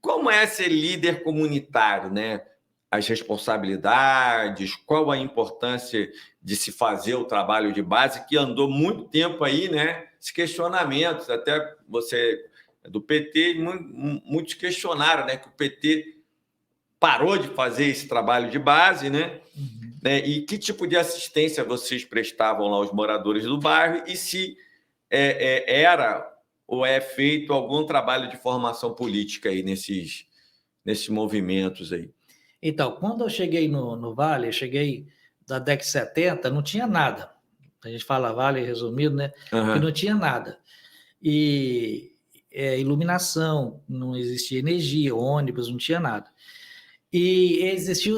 Como é ser líder comunitário, né? As responsabilidades, qual a importância de se fazer o trabalho de base, que andou muito tempo aí, né? Os questionamentos, até você do PT, muitos questionaram, né? Que o PT parou de fazer esse trabalho de base, né? E que tipo de assistência vocês prestavam lá aos moradores do bairro e se era ou é feito algum trabalho de formação política aí nesses movimentos aí? Então, quando eu cheguei no Vale, eu cheguei da década de 70, não tinha nada. A gente fala Vale resumido, né? Que não tinha nada. E iluminação, não existia energia, ônibus, não tinha nada. E existiu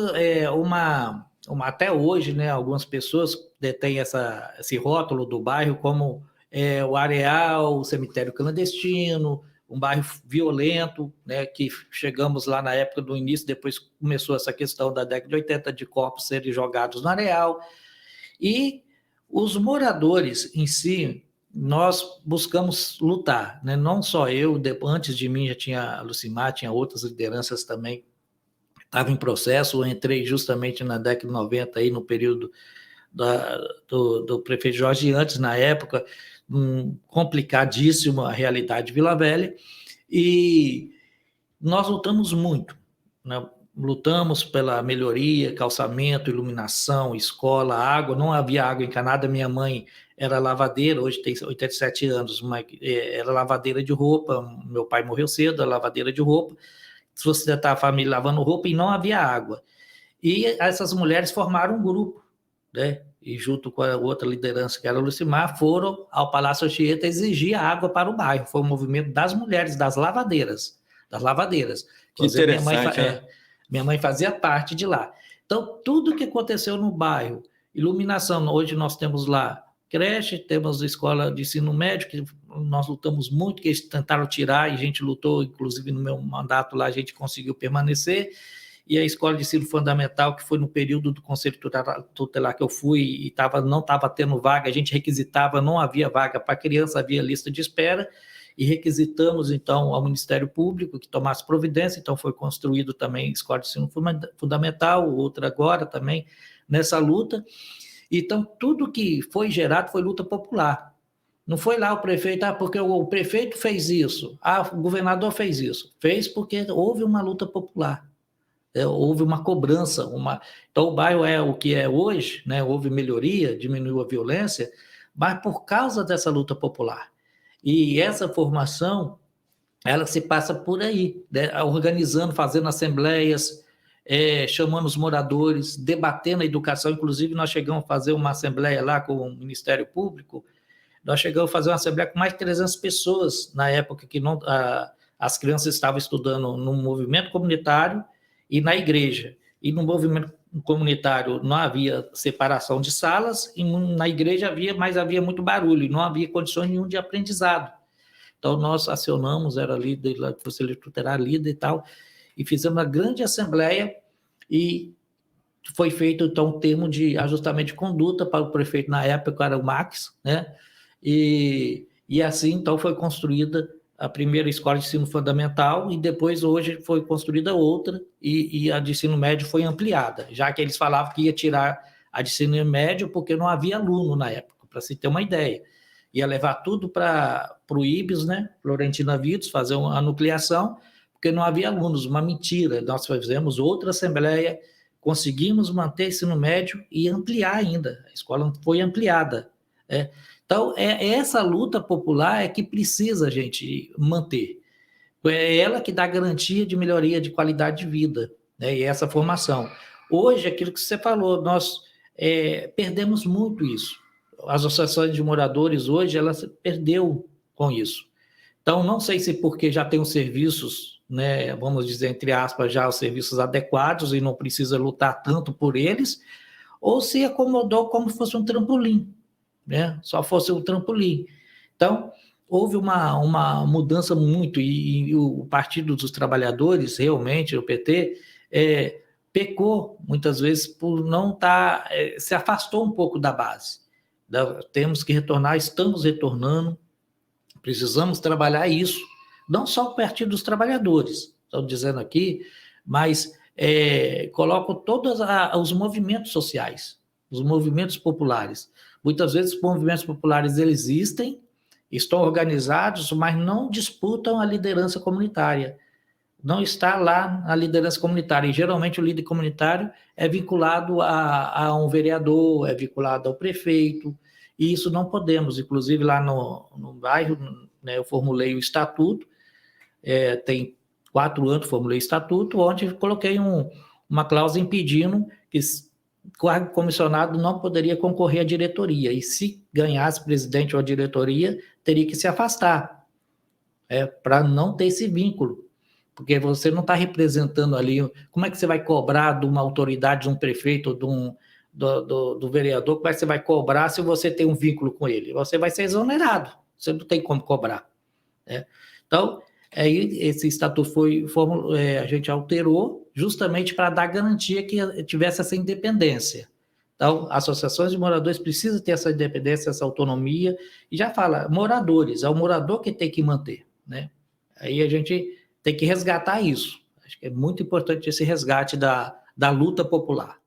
até hoje, né? Algumas pessoas detêm esse rótulo do bairro como o Areal, o cemitério clandestino, um bairro violento, né, que chegamos lá na época do início, depois começou essa questão da década de 80 de corpos serem jogados no areal, e os moradores em si, nós buscamos lutar, né? Não só eu, antes de mim já tinha a Lucimar, tinha outras lideranças também, estava em processo, eu entrei justamente na década de 90, aí, no período do prefeito Jorge Antes, na época, complicadíssima a realidade de Vila Velha, e nós lutamos muito, né? Lutamos pela melhoria, calçamento, iluminação, escola, água. Não havia água encanada. Minha mãe era lavadeira, hoje tem 87 anos, mas era lavadeira de roupa. Meu pai morreu cedo, era lavadeira de roupa. Sustentar a família lavando roupa e não havia água. E essas mulheres formaram um grupo, né? E junto com a outra liderança, que era a Lucimar, foram ao Palácio Anchieta exigir água para o bairro. Foi um movimento das mulheres, das lavadeiras. Que interessante, Minha mãe fazia parte de lá. Então, tudo que aconteceu no bairro, iluminação, hoje nós temos lá creche, temos escola de ensino médio, que nós lutamos muito, que eles tentaram tirar, e a gente lutou, inclusive no meu mandato lá, a gente conseguiu permanecer, e a escola de ensino fundamental, que foi no período do Conselho Tutelar que eu fui, e não estava tendo vaga, a gente requisitava, não havia vaga para criança, havia lista de espera, e requisitamos, então, ao Ministério Público que tomasse providência, então foi construído também escola de ensino fundamental, outra agora também, nessa luta. Então, tudo que foi gerado foi luta popular. Não foi lá o prefeito, porque o prefeito fez isso, o governador fez isso. Fez porque houve uma luta popular. Houve uma cobrança. Então, o bairro é o que é hoje, né? Houve melhoria, diminuiu a violência, mas por causa dessa luta popular. E essa formação, ela se passa por aí, né? Organizando, fazendo assembleias, chamando os moradores, debatendo a educação. Inclusive, nós chegamos a fazer uma assembleia lá com o Ministério Público, nós chegamos a fazer uma assembleia com mais de 300 pessoas, na época que as crianças estavam estudando no movimento comunitário e na igreja. E no movimento comunitário não havia separação de salas, e na igreja havia muito barulho, e não havia condições nenhuma de aprendizado. Então, nós acionamos, era líder, Conselho Tutelar, líder e tal, e fizemos uma grande assembleia, e foi feito, então, um termo de ajustamento de conduta para o prefeito, na época, que era o Max, né? E assim, então, foi construída a primeira escola de ensino fundamental, e depois, hoje, foi construída outra, e a de ensino médio foi ampliada, já que eles falavam que ia tirar a de ensino médio porque não havia aluno na época, para se ter uma ideia. Ia levar tudo para o IBES, né? Florentina Vitos, fazer uma nucleação, porque não havia alunos, uma mentira. Nós fizemos outra assembleia, conseguimos manter ensino médio e ampliar ainda. A escola foi ampliada. Então, essa luta popular que precisa a gente manter. É ela que dá garantia de melhoria de qualidade de vida, né? E essa formação. Hoje, aquilo que você falou, nós perdemos muito isso. As associações de moradores hoje, elas perdeu com isso. Então, não sei se porque já tem os serviços, né, vamos dizer, entre aspas, já os serviços adequados e não precisa lutar tanto por eles, ou se acomodou como se fosse um trampolim, né? Só fosse um trampolim. Então, houve uma mudança muito, e o Partido dos Trabalhadores, realmente, o PT, pecou, muitas vezes, por não estar... se afastou um pouco da base. Temos que retornar, estamos retornando, precisamos trabalhar isso, não só o Partido dos Trabalhadores, estou dizendo aqui, mas coloco todos os movimentos sociais, os movimentos populares. Muitas vezes os movimentos populares eles existem, estão organizados, mas não disputam a liderança comunitária. Não está lá na liderança comunitária. E geralmente o líder comunitário é vinculado a um vereador, é vinculado ao prefeito, e isso não podemos. Inclusive lá no bairro, né, eu formulei o estatuto, tem 4 anos que formulei o estatuto, onde coloquei uma cláusula impedindo que o cargo comissionado não poderia concorrer à diretoria, e se ganhasse presidente ou a diretoria, teria que se afastar, para não ter esse vínculo, porque você não está representando ali. Como é que você vai cobrar de uma autoridade, de um prefeito, do vereador, como é que você vai cobrar se você tem um vínculo com ele? Você vai ser exonerado, você não tem como cobrar, né? Então, aí esse estatuto a gente alterou justamente para dar garantia que tivesse essa independência. Então, associações de moradores precisam ter essa independência, essa autonomia, e já fala, moradores, é o morador que tem que manter, né? Aí a gente tem que resgatar isso. Acho que é muito importante esse resgate da luta popular.